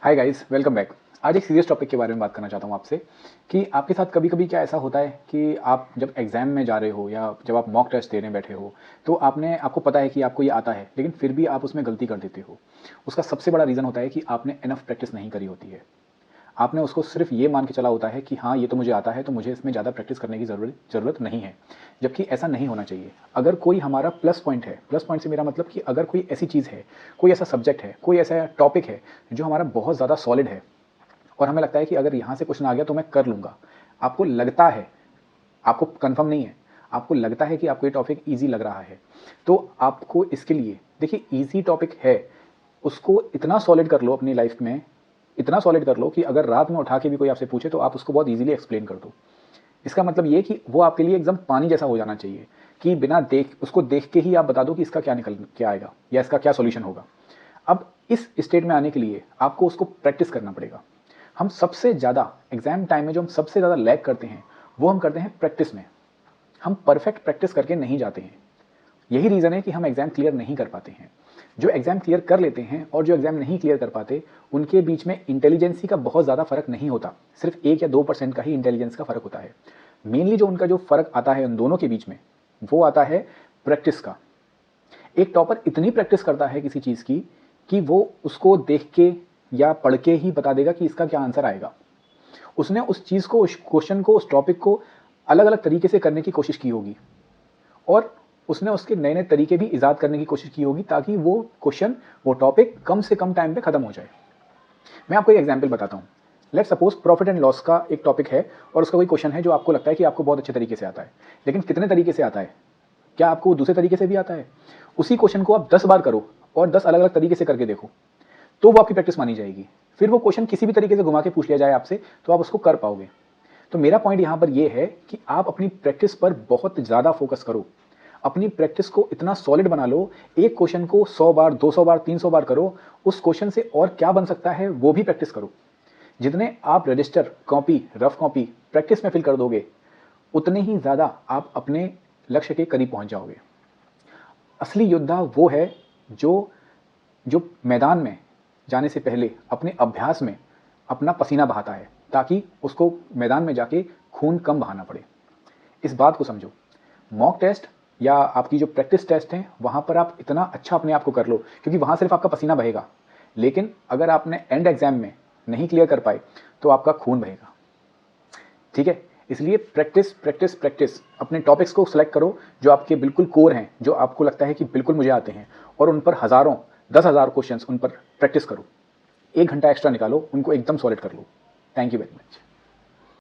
Hi guys, welcome back. आज एक serious topic के बारे में बात करना चाहता हूँ आपसे कि आपके साथ कभी-कभी क्या ऐसा होता है कि आप जब एग्ज़ाम में जा रहे हो या जब आप मॉक टेस्ट देने बैठे हो, तो आपको पता है कि आपको ये आता है, लेकिन फिर भी आप उसमें गलती कर देते हो। उसका सबसे बड़ा रीज़न होता है कि आपने इनफ प्रैक्टिस नहीं करी होती है। आपने उसको सिर्फ ये मान के चला होता है कि हाँ, ये तो मुझे आता है, तो मुझे इसमें ज़्यादा प्रैक्टिस करने की ज़रूरत नहीं है, जबकि ऐसा नहीं होना चाहिए। अगर कोई हमारा प्लस पॉइंट है, प्लस पॉइंट से मेरा मतलब कि अगर कोई ऐसी चीज़ है, कोई ऐसा सब्जेक्ट है, कोई ऐसा टॉपिक है, जो हमारा बहुत ज़्यादा सॉलिड है और हमें लगता है कि अगर यहाँ से क्वेश्चन आ गया तो मैं कर लूँगा। आपको लगता है, आपको कन्फर्म नहीं है, आपको लगता है कि आपको ये टॉपिक ईज़ी लग रहा है, तो आपको इसके लिए देखिए ईज़ी टॉपिक है, उसको इतना सॉलिड कर लो अपनी लाइफ़ में, इतना सॉलिड कर लो कि अगर रात में उठा के भी कोई आपसे पूछे तो आप उसको बहुत ईज़िली एक्सप्लेन कर दो। इसका मतलब ये कि वो आपके लिए एकदम पानी जैसा हो जाना चाहिए कि बिना उसको देख के ही आप बता दो कि इसका क्या आएगा या इसका क्या सॉल्यूशन होगा। अब इस स्टेट में आने के लिए आपको उसको प्रैक्टिस करना पड़ेगा। हम सबसे ज़्यादा एग्ज़ाम टाइम में जो हम सबसे ज़्यादा लैग करते हैं, वो हम करते हैं प्रैक्टिस में। हम परफेक्ट प्रैक्टिस करके नहीं जाते हैं। यही रीज़न है कि हम एग्ज़ाम क्लियर नहीं कर पाते हैं। जो एग्ज़ाम क्लियर कर लेते हैं और जो एग्ज़ाम नहीं क्लियर कर पाते, उनके बीच में इंटेलिजेंसी का बहुत ज़्यादा फ़र्क नहीं होता। सिर्फ 1 या 2% का ही इंटेलिजेंस का फ़र्क होता है। मेनली जो उनका जो फ़र्क आता है उन दोनों के बीच में, वो आता है प्रैक्टिस का। एक टॉपर इतनी प्रैक्टिस करता है किसी चीज़ की कि वो उसको देख के या पढ़ के ही बता देगा कि इसका क्या आंसर आएगा। उसने उस चीज़ को, उस क्वेश्चन को, उस टॉपिक को अलग-अलग तरीके से करने की कोशिश की होगी और उसने उसके नए-नए तरीके भी इज़ाद करने की कोशिश की होगी ताकि वो क्वेश्चन, वो टॉपिक कम से कम टाइम पे खत्म हो जाए। मैं आपको एक एग्जांपल बताता हूँ। Let's suppose profit and loss का एक टॉपिक है और उसका कोई क्वेश्चन है जो आपको लगता है कि आपको बहुत अच्छे तरीके से आता है। लेकिन कितने तरीके से आता है? क्या आपको दूसरे तरीके से भी आता है? उसी क्वेश्चन को आप 10 बार करो और 10 अलग-अलग तरीके से करके देखो, तो वो आपकी प्रैक्टिस मानी जाएगी। फिर वो क्वेश्चन किसी भी तरीके से घुमा के पूछ लिया जाए आपसे, तो आप उसको कर पाओगे। तो मेरा पॉइंट यहाँ पर ये है कि आप अपनी प्रैक्टिस पर बहुत ज़्यादा फोकस करो। अपनी प्रैक्टिस को इतना सॉलिड बना लो, एक क्वेश्चन को 100 बार, 200 बार, 300 बार करो, उस क्वेश्चन से और क्या बन सकता है वो भी प्रैक्टिस करो। जितने आप register, copy, rough copy practice में फिल कर दोगे, उतने ही ज़्यादा आप अपने लक्ष्य के करीब पहुँच जाओगे। असली योद्धा वो है जो जो मैदान में जाने से पहले अपने अभ्यास में अपना पसीना बहाता है, ताकि उसको मैदान में जाके खून कम बहाना पड़े। इस बात को समझो। मॉक टेस्ट या आपकी जो प्रैक्टिस टेस्ट हैं, वहाँ पर आप इतना अच्छा अपने आप को कर लो, क्योंकि वहाँ सिर्फ आपका पसीना बहेगा। लेकिन अगर आपने एंड एग्ज़ाम में नहीं क्लियर कर पाए, तो आपका खून बहेगा। ठीक है? इसलिए प्रैक्टिस, प्रैक्टिस, प्रैक्टिस। अपने टॉपिक्स को सेलेक्ट करो जो आपके बिल्कुल कोर हैं, जो आपको लगता है कि बिल्कुल मुझे आते हैं, और उन पर हज़ारों, 10,000 क्वेश्चंस उन पर प्रैक्टिस करो। 1 घंटा एक्स्ट्रा निकालो, उनको एकदम सॉलिड कर लो। Thank you very much.